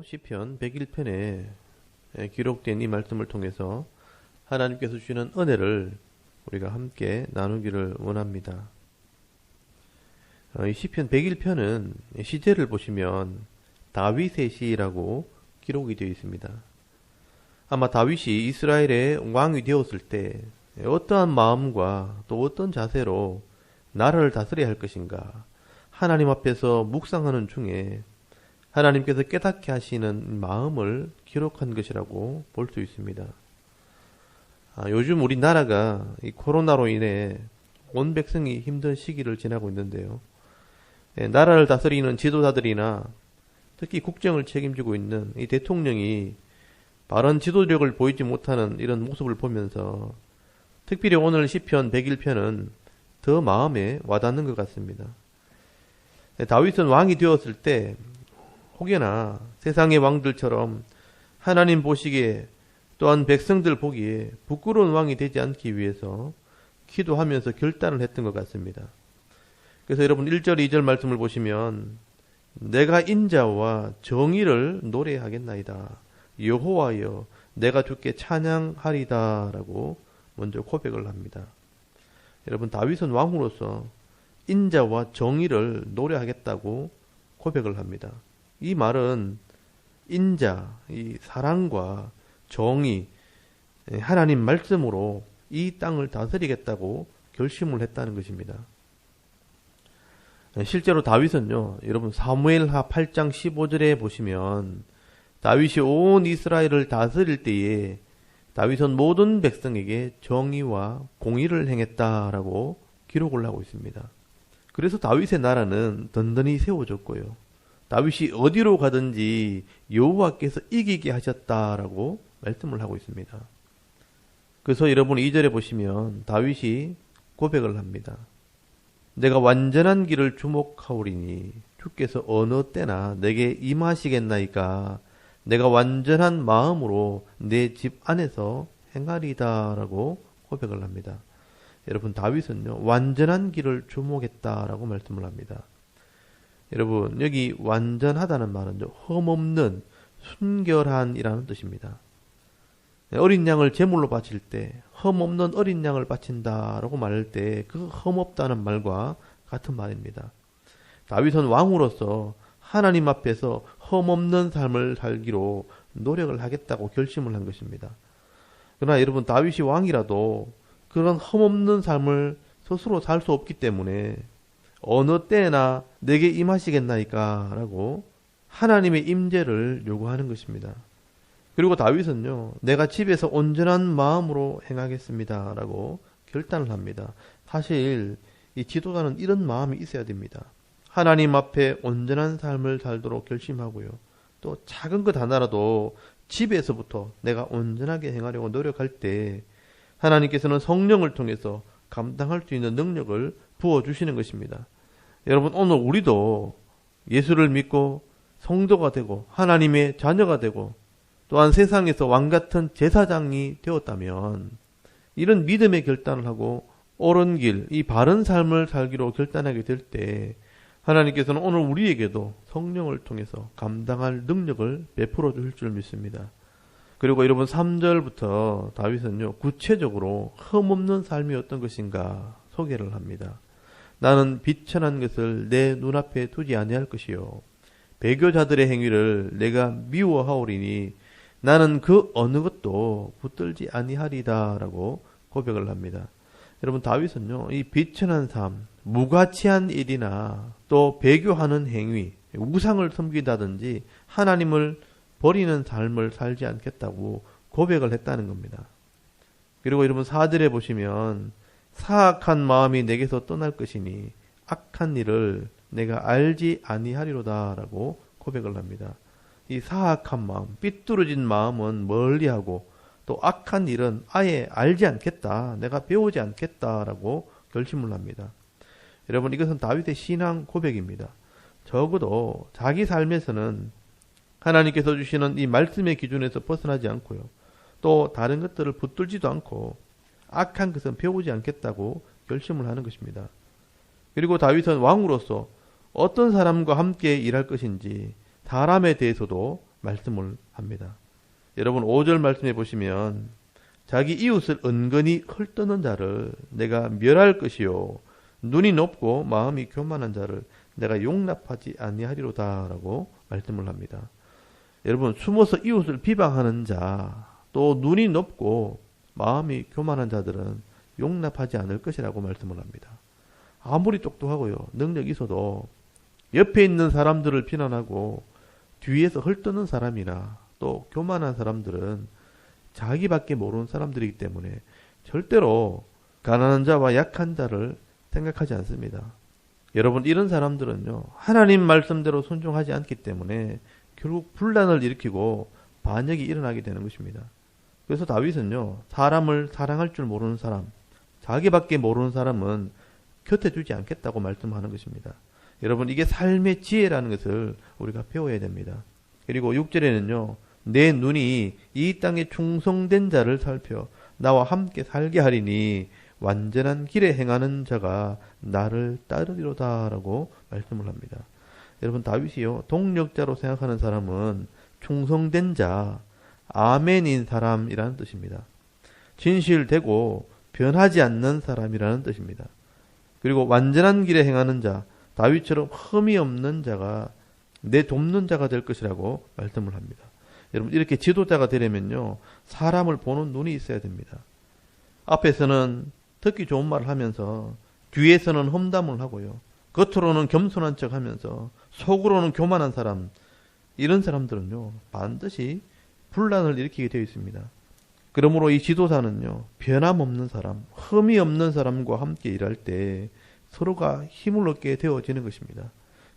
시편 101편에 기록된 이 말씀을 통해서 하나님께서 주시는 은혜를 우리가 함께 나누기를 원합니다. 이 시편 101편은 시제를 보시면 다윗의 시라고 기록이 되어 있습니다. 아마 다윗이 이스라엘의 왕이 되었을 때 어떠한 마음과 또 어떤 자세로 나라를 다스려야 할 것인가, 하나님 앞에서 묵상하는 중에 하나님께서 깨닫게 하시는 마음을 기록한 것이라고 볼 수 있습니다. 요즘 우리나라가 이 코로나로 인해 온 백성이 힘든 시기를 지나고 있는데요. 나라를 다스리는 지도자들이나 특히 국정을 책임지고 있는 이 대통령이 바른 지도력을 보이지 못하는 이런 모습을 보면서 특별히 오늘 시편 101편은 더 마음에 와닿는 것 같습니다. 다윗은 왕이 되었을 때 혹여나 세상의 왕들처럼 하나님 보시기에 또한 백성들 보기에 부끄러운 왕이 되지 않기 위해서 기도하면서 결단을 했던 것 같습니다. 그래서 여러분 1절 2절 말씀을 보시면 내가 인자와 정의를 노래하겠나이다. 여호와여 내가 주께 찬양하리다 라고 먼저 고백을 합니다. 여러분 다윗은 왕으로서 인자와 정의를 노래하겠다고 고백을 합니다. 이 말은 인자, 이 사랑과 정의, 하나님 말씀으로 이 땅을 다스리겠다고 결심을 했다는 것입니다. 실제로 다윗은요, 여러분 사무엘하 8장 15절에 보시면 다윗이 온 이스라엘을 다스릴 때에 다윗은 모든 백성에게 정의와 공의를 행했다라고 기록을 하고 있습니다. 그래서 다윗의 나라는 든든히 세워졌고요. 다윗이 어디로 가든지 여호와께서 이기게 하셨다라고 말씀을 하고 있습니다. 그래서 여러분 2절에 보시면 다윗이 고백을 합니다. 내가 완전한 길을 주목하오리니 주께서 어느 때나 내게 임하시겠나이까 내가 완전한 마음으로 내 집 안에서 행하리다 라고 고백을 합니다. 여러분 다윗은요 완전한 길을 주목했다라고 말씀을 합니다. 여러분 여기 완전하다는 말은 흠없는 순결한이라는 뜻입니다. 어린 양을 제물로 바칠 때 흠없는 어린 양을 바친다라고 말할 때 그 흠없다는 말과 같은 말입니다. 다윗은 왕으로서 하나님 앞에서 흠없는 삶을 살기로 노력을 하겠다고 결심을 한 것입니다. 그러나 여러분 다윗이 왕이라도 그런 흠없는 삶을 스스로 살 수 없기 때문에 어느 때나 내게 임하시겠나이까 라고 하나님의 임재를 요구하는 것입니다. 그리고 다윗은요 내가 집에서 온전한 마음으로 행하겠습니다 라고 결단을 합니다. 사실 이 지도자는 이런 마음이 있어야 됩니다. 하나님 앞에 온전한 삶을 살도록 결심하고요. 또 작은 것 하나라도 집에서부터 내가 온전하게 행하려고 노력할 때 하나님께서는 성령을 통해서 감당할 수 있는 능력을 부어주시는 것입니다. 여러분 오늘 우리도 예수를 믿고 성도가 되고 하나님의 자녀가 되고 또한 세상에서 왕같은 제사장이 되었다면 이런 믿음의 결단을 하고 옳은 길, 이 바른 삶을 살기로 결단하게 될 때 하나님께서는 오늘 우리에게도 성령을 통해서 감당할 능력을 베풀어 주실 줄 믿습니다. 그리고 여러분 3절부터 다윗은요 구체적으로 흠없는 삶이 어떤 것인가 소개를 합니다. 나는 비천한 것을 내 눈앞에 두지 아니할 것이요 배교자들의 행위를 내가 미워하오리니 나는 그 어느 것도 붙들지 아니하리다 라고 고백을 합니다. 여러분 다윗은요 이 비천한 삶, 무가치한 일이나 또 배교하는 행위, 우상을 섬기다든지 하나님을 버리는 삶을 살지 않겠다고 고백을 했다는 겁니다. 그리고 여러분 4절에 보시면 사악한 마음이 내게서 떠날 것이니 악한 일을 내가 알지 아니하리로다 라고 고백을 합니다. 이 사악한 마음, 삐뚤어진 마음은 멀리하고 또 악한 일은 아예 알지 않겠다, 내가 배우지 않겠다라고 결심을 합니다. 여러분 이것은 다윗의 신앙 고백입니다. 적어도 자기 삶에서는 하나님께서 주시는 이 말씀의 기준에서 벗어나지 않고요. 또 다른 것들을 붙들지도 않고 악한 것은 배우지 않겠다고 결심을 하는 것입니다. 그리고 다윗은 왕으로서 어떤 사람과 함께 일할 것인지 사람에 대해서도 말씀을 합니다. 여러분 5절 말씀해 보시면 자기 이웃을 은근히 헐떠는 자를 내가 멸할 것이요 눈이 높고 마음이 교만한 자를 내가 용납하지 아니하리로다 라고 말씀을 합니다. 여러분 숨어서 이웃을 비방하는 자, 또 눈이 높고 마음이 교만한 자들은 용납하지 않을 것이라고 말씀을 합니다. 아무리 똑똑하고요 능력이 있어도 옆에 있는 사람들을 비난하고 뒤에서 헐떠는 사람이나 또 교만한 사람들은 자기밖에 모르는 사람들이기 때문에 절대로 가난한 자와 약한 자를 생각하지 않습니다. 여러분 이런 사람들은요 하나님 말씀대로 순종하지 않기 때문에 결국 분란을 일으키고 반역이 일어나게 되는 것입니다. 그래서 다윗은요 사람을 사랑할 줄 모르는 사람, 자기밖에 모르는 사람은 곁에 두지 않겠다고 말씀하는 것입니다. 여러분 이게 삶의 지혜라는 것을 우리가 배워야 됩니다. 그리고 6절에는요 내 눈이 이 땅에 충성된 자를 살펴 나와 함께 살게 하리니 완전한 길에 행하는 자가 나를 따르리로다 라고 말씀을 합니다. 여러분 다윗이요 동력자로 생각하는 사람은 충성된 자, 아멘인 사람이라는 뜻입니다. 진실되고 변하지 않는 사람이라는 뜻입니다. 그리고 완전한 길에 행하는 자, 다윗처럼 흠이 없는 자가 내 돕는 자가 될 것이라고 말씀을 합니다. 여러분 이렇게 지도자가 되려면요 사람을 보는 눈이 있어야 됩니다. 앞에서는 듣기 좋은 말을 하면서 뒤에서는 험담을 하고요 겉으로는 겸손한 척 하면서 속으로는 교만한 사람, 이런 사람들은요 반드시 분란을 일으키게 되어 있습니다. 그러므로 이 지도자는요 변함없는 사람, 흠이 없는 사람과 함께 일할 때 서로가 힘을 얻게 되어지는 것입니다.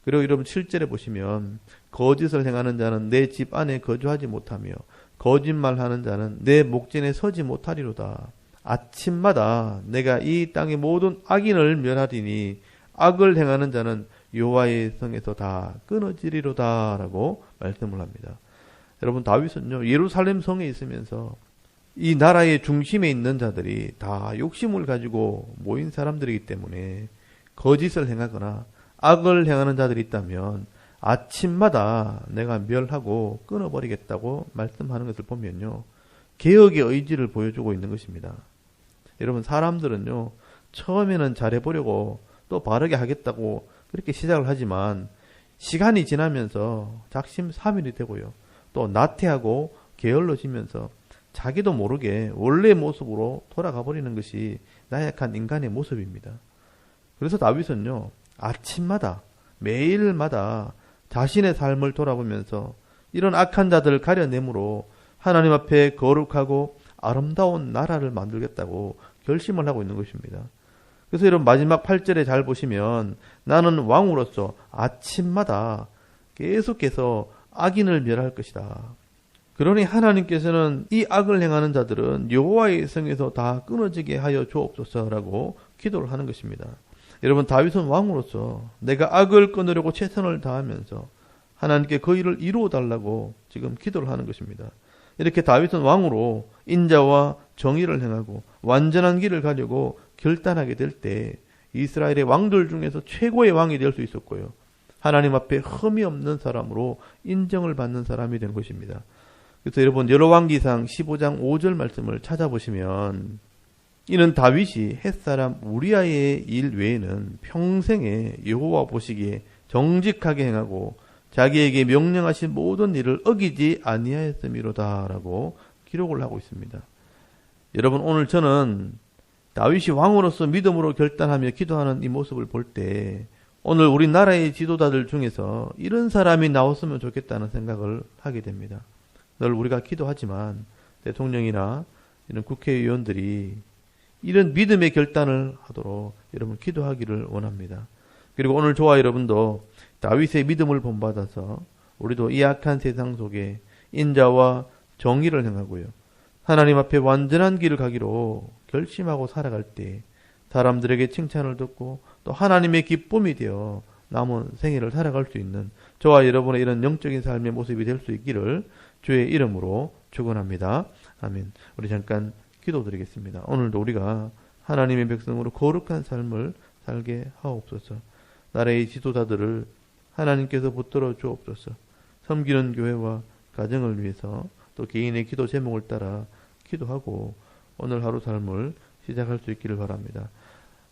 그리고 여러분 7절에 보시면 거짓을 행하는 자는 내 집 안에 거주하지 못하며 거짓말하는 자는 내 목전에 서지 못하리로다. 아침마다 내가 이 땅의 모든 악인을 멸하리니 악을 행하는 자는 여호와의 성에서 다 끊어지리로다 라고 말씀을 합니다. 여러분 다윗은요 예루살렘 성에 있으면서 이 나라의 중심에 있는 자들이 다 욕심을 가지고 모인 사람들이기 때문에 거짓을 행하거나 악을 행하는 자들이 있다면 아침마다 내가 멸하고 끊어버리겠다고 말씀하는 것을 보면요 개혁의 의지를 보여주고 있는 것입니다. 여러분 사람들은요 처음에는 잘해보려고 또 바르게 하겠다고 그렇게 시작을 하지만 시간이 지나면서 작심삼일이 되고요 또 나태하고 게을러지면서 자기도 모르게 원래 모습으로 돌아가 버리는 것이 나약한 인간의 모습입니다. 그래서 다윗은요 아침마다 매일마다 자신의 삶을 돌아보면서 이런 악한 자들을 가려내므로 하나님 앞에 거룩하고 아름다운 나라를 만들겠다고 결심을 하고 있는 것입니다. 그래서 여러분 마지막 8절에 잘 보시면 나는 왕으로서 아침마다 계속해서 악인을 멸할 것이다. 그러니 하나님께서는 이 악을 행하는 자들은 여호와의 성에서 다 끊어지게 하여 주옵소서라고 기도를 하는 것입니다. 여러분 다윗은 왕으로서 내가 악을 끊으려고 최선을 다하면서 하나님께 그 일을 이루어 달라고 지금 기도를 하는 것입니다. 이렇게 다윗은 왕으로 인자와 정의를 행하고 완전한 길을 가려고 결단하게 될 때 이스라엘의 왕들 중에서 최고의 왕이 될 수 있었고요. 하나님 앞에 흠이 없는 사람으로 인정을 받는 사람이 된 것입니다. 그래서 여러분 여로왕기상 15장 5절 말씀을 찾아보시면 이는 다윗이 햇사람 우리아의 일 외에는 평생에 여호와 보시기에 정직하게 행하고 자기에게 명령하신 모든 일을 어기지 아니하였음이로다 라고 기록을 하고 있습니다. 여러분 오늘 저는 다윗이 왕으로서 믿음으로 결단하며 기도하는 이 모습을 볼 때 오늘 우리나라의 지도자들 중에서 이런 사람이 나왔으면 좋겠다는 생각을 하게 됩니다. 늘 우리가 기도하지만 대통령이나 이런 국회의원들이 이런 믿음의 결단을 하도록 여러분 기도하기를 원합니다. 그리고 오늘 저와 여러분도 다윗의 믿음을 본받아서 우리도 이 악한 세상 속에 인자와 정의를 행하고요. 하나님 앞에 완전한 길을 가기로 결심하고 살아갈 때 사람들에게 칭찬을 듣고 또 하나님의 기쁨이 되어 남은 생애를 살아갈 수 있는 저와 여러분의 이런 영적인 삶의 모습이 될 수 있기를 주의 이름으로 축원합니다. 아멘. 우리 잠깐 기도드리겠습니다. 오늘도 우리가 하나님의 백성으로 거룩한 삶을 살게 하옵소서. 나라의 지도자들을 하나님께서 붙들어 주옵소서. 섬기는 교회와 가정을 위해서 또 개인의 기도 제목을 따라 기도하고 오늘 하루 삶을 시작할 수 있기를 바랍니다.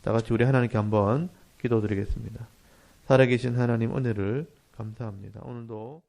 다 같이 우리 하나님께 한번 기도드리겠습니다. 살아계신 하나님 은혜를 감사합니다. 오늘도